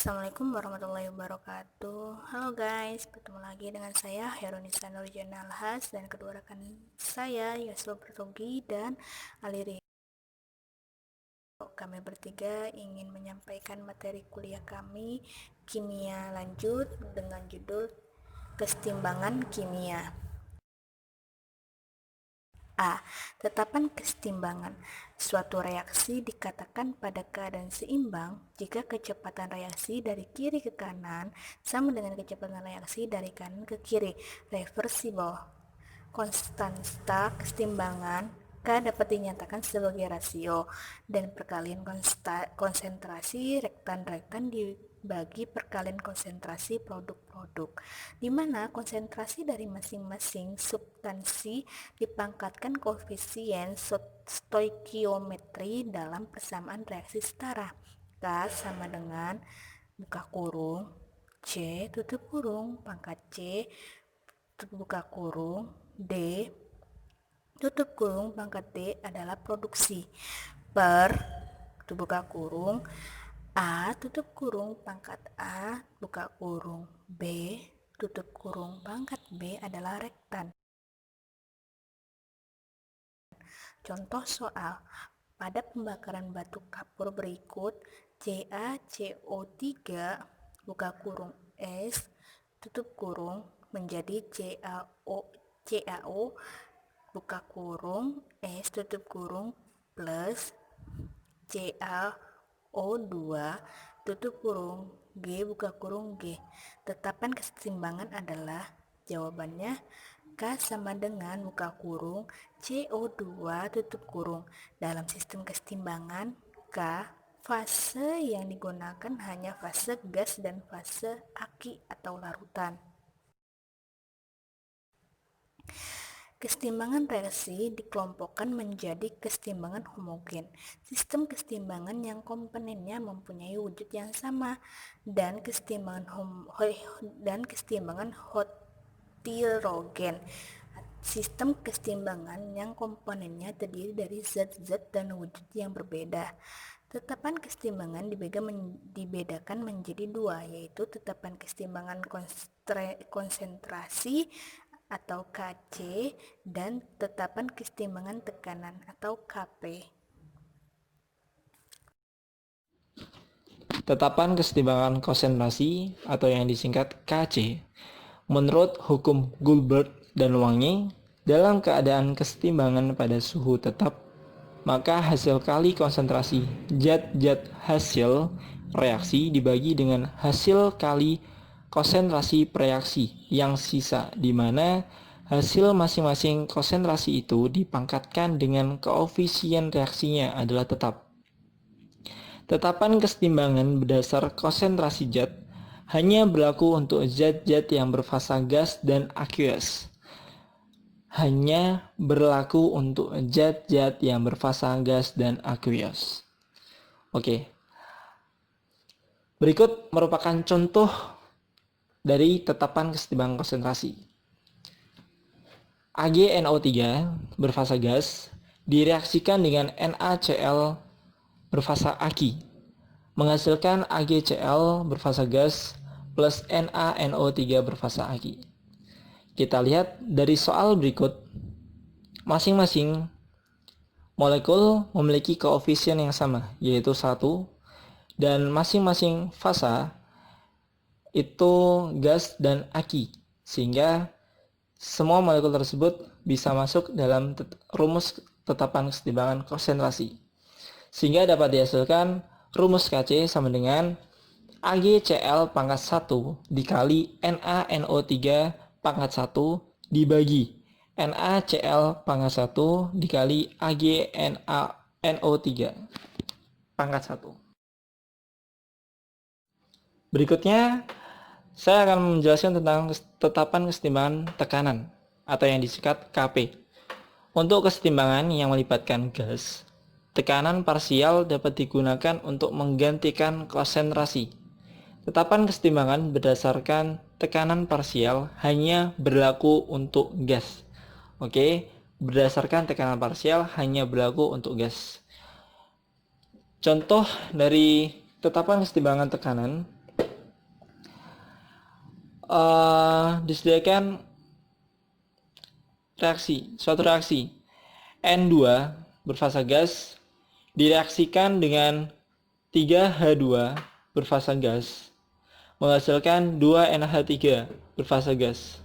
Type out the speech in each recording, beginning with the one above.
Assalamualaikum warahmatullahi wabarakatuh. Halo guys, bertemu lagi dengan saya Herunisa Nurjana Alhas dan kedua rekan saya Yaslo Bertogi dan Aliri. Kami bertiga ingin menyampaikan materi kuliah kami kimia lanjut dengan judul kesetimbangan kimia. A. Tetapan kesetimbangan. Suatu reaksi dikatakan pada keadaan seimbang jika kecepatan reaksi dari kiri ke kanan sama dengan kecepatan reaksi dari kanan ke kiri, reversible. Konstanta kesetimbangan K dapat dinyatakan sebagai rasio dan perkalian konsentrasi rektan-rektan dibagi perkalian konsentrasi produk-produk, di mana konsentrasi dari masing-masing substansi dipangkatkan koefisien stoikiometri dalam persamaan reaksi setara. K sama dengan buka kurung C tutup kurung pangkat C buka kurung D tutup kurung pangkat D adalah produksi per buka kurung A tutup kurung pangkat A buka kurung B tutup kurung pangkat B adalah rektan. Contoh soal, pada pembakaran batu kapur berikut CaCO3 buka kurung S tutup kurung menjadi CaO buka kurung S tutup kurung plus CaO2 tutup kurung G buka kurung G. Tetapan kesetimbangan adalah jawabannya K sama dengan buka kurung CO2 tutup kurung. Dalam sistem kesetimbangan K, fase yang digunakan hanya fase gas dan fase aki atau larutan. Kesetimbangan reaksi dikelompokkan menjadi kesetimbangan homogen, sistem kesetimbangan yang komponennya mempunyai wujud yang sama, dan kesetimbangan heterogen, sistem kesetimbangan yang komponennya terdiri dari zat-zat dan wujud yang berbeda. Tetapan kesetimbangan dibedakan menjadi dua, yaitu tetapan kesetimbangan konsentrasi atau KC dan tetapan kesetimbangan tekanan atau KP. Tetapan kesetimbangan konsentrasi atau yang disingkat KC menurut hukum Goldberg dan Wange, dalam keadaan kesetimbangan pada suhu tetap, maka hasil kali konsentrasi zat-zat hasil reaksi dibagi dengan hasil kali konsentrasi reaksi yang sisa, di mana hasil masing-masing konsentrasi itu dipangkatkan dengan koefisien reaksinya adalah tetap. Tetapan kesetimbangan berdasar konsentrasi zat hanya berlaku untuk zat-zat yang berfasa gas dan aqueous. Hanya berlaku untuk zat-zat yang berfasa gas dan aqueous. Oke. Berikut merupakan contoh dari tetapan kesetimbangan konsentrasi. AgNO3 berfasa gas direaksikan dengan NaCl berfasa aki, menghasilkan AgCl berfasa gas plus NaNO3 berfasa aki. Kita lihat dari soal berikut, masing-masing molekul memiliki koefisien yang sama, yaitu 1, dan masing-masing fasa itu gas dan aki, sehingga semua molekul tersebut bisa masuk dalam rumus tetapan kesetimbangan konsentrasi. Sehingga dapat dihasilkan rumus KC sama dengan AgCl pangkat 1 dikali NaNO3 pangkat 1 dibagi NaCl pangkat 1 dikali AgNaNO3 pangkat 1. Berikutnya saya akan menjelaskan tentang tetapan kesetimbangan tekanan atau yang disingkat KP. Untuk kesetimbangan yang melibatkan gas, tekanan parsial dapat digunakan untuk menggantikan konsentrasi. Tetapan kesetimbangan berdasarkan tekanan parsial hanya berlaku untuk gas. Oke, berdasarkan tekanan parsial hanya berlaku untuk gas. Contoh dari tetapan kesetimbangan tekanan disediakan suatu reaksi N2 berfasa gas direaksikan dengan 3H2 berfasa gas menghasilkan 2NH3 berfasa gas,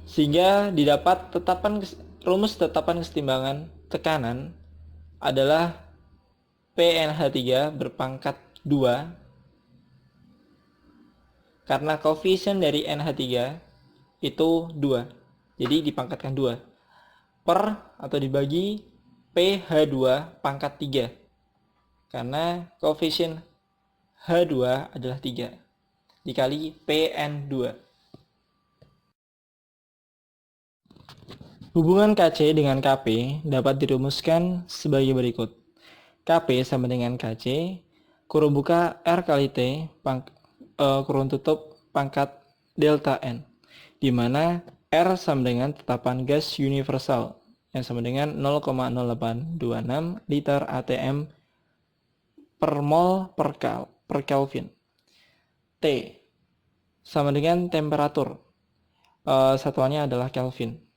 sehingga didapat rumus tetapan kesetimbangan tekanan adalah PNH3 berpangkat 2 karena koefisien dari NH3 itu 2, jadi dipangkatkan 2 per atau dibagi PH2 pangkat 3 karena koefisien H2 adalah 3 dikali PN2. Hubungan KC dengan KP dapat dirumuskan sebagai berikut. KP sama dengan KC, kurung buka R kali T, kurung tutup pangkat delta N, di mana R sama dengan tetapan gas universal yang sama dengan 0,0826 liter ATM per mol per Kelvin. T sama dengan temperatur, satuannya adalah Kelvin.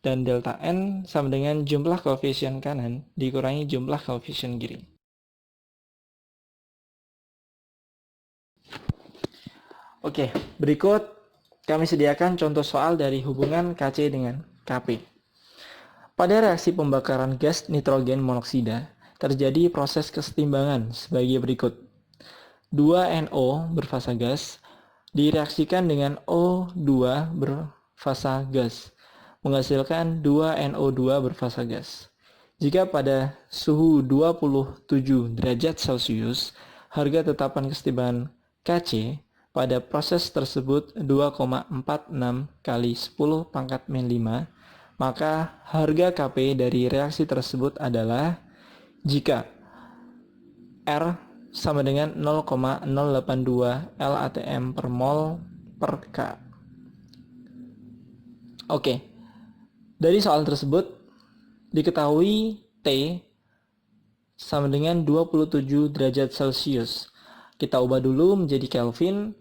Dan delta N sama dengan jumlah koefisien kanan dikurangi jumlah koefisien kiri. Oke, berikut kami sediakan contoh soal dari hubungan KC dengan KP. Pada reaksi pembakaran gas nitrogen monoksida, terjadi proses kesetimbangan sebagai berikut. 2NO berfasa gas direaksikan dengan O2 berfasa gas menghasilkan 2NO2 berfasa gas. Jika pada suhu 27 derajat Celcius, harga tetapan kesetimbangan Kc pada proses tersebut 2,46 kali 10 pangkat min 5, maka harga Kp dari reaksi tersebut adalah jika R sama dengan 0,082 LATM per mol per K. Oke. Dari soal tersebut, diketahui T sama dengan 27 derajat Celcius. Kita ubah dulu menjadi Kelvin,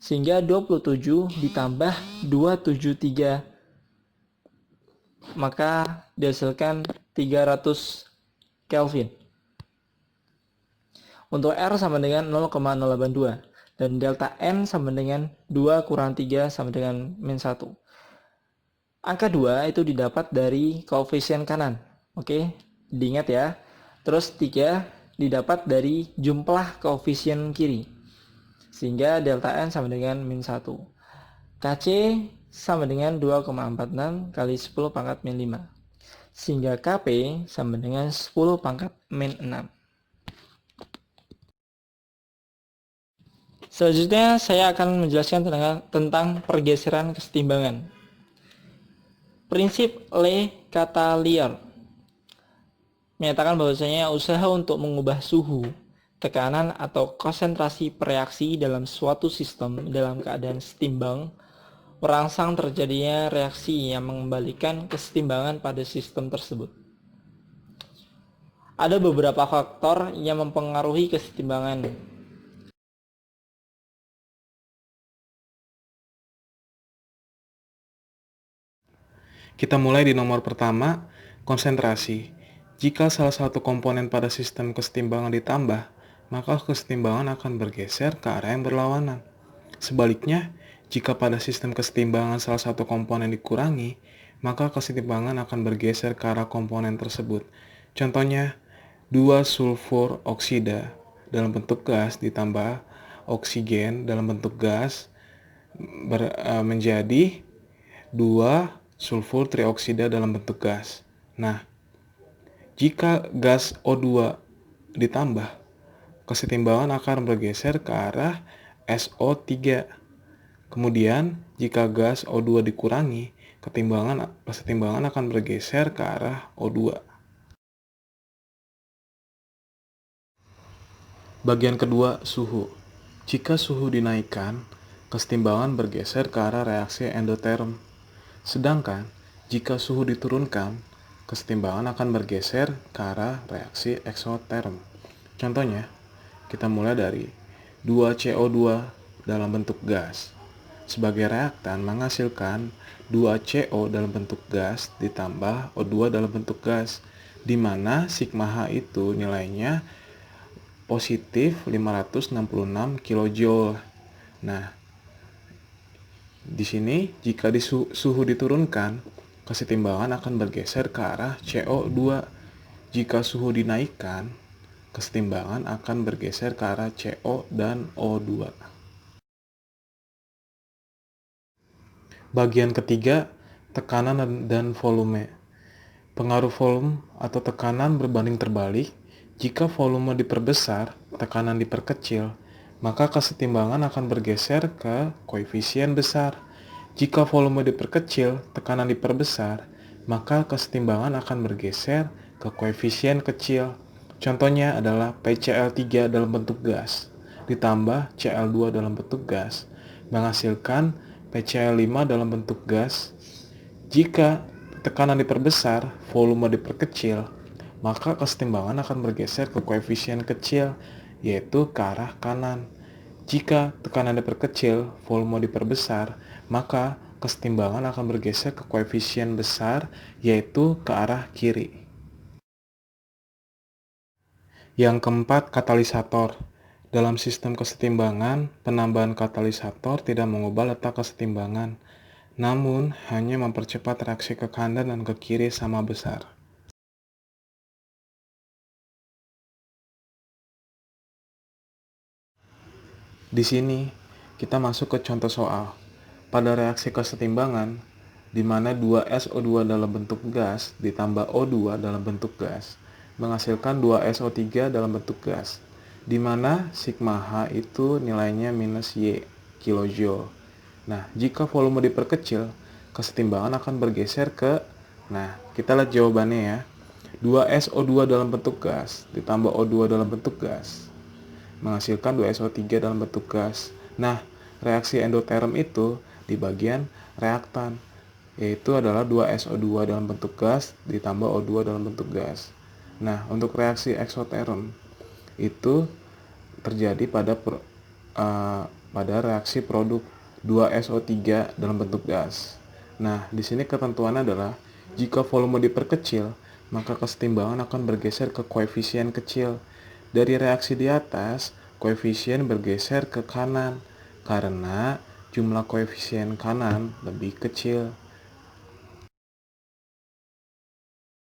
sehingga 27 ditambah 273, maka dihasilkan 300 Kelvin. Untuk R sama dengan 0,082, dan delta N sama dengan 2 kurang 3 sama dengan min 1. Angka 2 itu didapat dari koefisien kanan. Oke, diingat ya. Terus 3 didapat dari jumlah koefisien kiri. Sehingga delta N sama dengan min 1. Kc sama dengan 2,46 kali 10 pangkat min 5. Sehingga Kp sama dengan 10 pangkat min 6. Selanjutnya saya akan menjelaskan tentang pergeseran kesetimbangan. Prinsip Le Chatelier menyatakan bahwasanya usaha untuk mengubah suhu, tekanan atau konsentrasi reaksi dalam suatu sistem dalam keadaan setimbang merangsang terjadinya reaksi yang mengembalikan kesetimbangan pada sistem tersebut. Ada beberapa faktor yang mempengaruhi kesetimbangan. Kita mulai di nomor pertama, konsentrasi. Jika salah satu komponen pada sistem kesetimbangan ditambah, maka kesetimbangan akan bergeser ke arah yang berlawanan. Sebaliknya, jika pada sistem kesetimbangan salah satu komponen dikurangi, maka kesetimbangan akan bergeser ke arah komponen tersebut. Contohnya, 2 sulfur oksida dalam bentuk gas ditambah oksigen dalam bentuk gas menjadi 2 sulfur trioksida dalam bentuk gas. Nah, jika gas O2 ditambah, kesetimbangan akan bergeser ke arah SO3. Kemudian, jika gas O2 dikurangi, kesetimbangan akan bergeser ke arah O2. Bagian kedua, suhu. Jika suhu dinaikkan, kesetimbangan bergeser ke arah reaksi endoterm. Sedangkan, jika suhu diturunkan, kesetimbangan akan bergeser ke arah reaksi eksoterm. Contohnya, kita mulai dari 2CO2 dalam bentuk gas. Sebagai reaktan menghasilkan 2CO dalam bentuk gas ditambah O2 dalam bentuk gas, di mana sigma H itu nilainya positif 566 kJ. Nah, di sini jika suhu diturunkan, kesetimbangan akan bergeser ke arah CO2. Jika suhu dinaikkan, kesetimbangan akan bergeser ke arah CO dan O2. Bagian ketiga, tekanan dan volume. Pengaruh volume atau tekanan berbanding terbalik. Jika volume diperbesar, tekanan diperkecil, maka kesetimbangan akan bergeser ke koefisien besar. Jika volume diperkecil, tekanan diperbesar, maka kesetimbangan akan bergeser ke koefisien kecil. Contohnya adalah PCl3 dalam bentuk gas ditambah Cl2 dalam bentuk gas menghasilkan PCl5 dalam bentuk gas. Jika tekanan diperbesar, volume diperkecil, maka kesetimbangan akan bergeser ke koefisien kecil, yaitu ke arah kanan. Jika tekanan diperkecil, volume diperbesar, maka kesetimbangan akan bergeser ke koefisien besar, yaitu ke arah kiri. Yang keempat, katalisator. Dalam sistem kesetimbangan, penambahan katalisator tidak mengubah letak kesetimbangan, namun hanya mempercepat reaksi ke kanan dan ke kiri sama besar. Di sini, kita masuk ke contoh soal. Pada reaksi kesetimbangan, di mana 2SO2 dalam bentuk gas ditambah O2 dalam bentuk gas, menghasilkan 2SO3 dalam bentuk gas, di mana sigma H itu nilainya minus Y kilojoule. Nah, jika volume diperkecil, kesetimbangan akan bergeser ke, kita lihat jawabannya ya. 2SO2 dalam bentuk gas ditambah O2 dalam bentuk gas menghasilkan 2SO3 dalam bentuk gas. Nah, reaksi endoterm itu di bagian reaktan, yaitu adalah 2SO2 dalam bentuk gas ditambah O2 dalam bentuk gas. Nah, untuk reaksi eksoterm itu terjadi pada reaksi produk 2SO3 dalam bentuk gas. Nah, di sini ketentuannya adalah jika volume diperkecil, maka kesetimbangan akan bergeser ke koefisien kecil. Dari reaksi di atas, koefisien bergeser ke kanan karena jumlah koefisien kanan lebih kecil.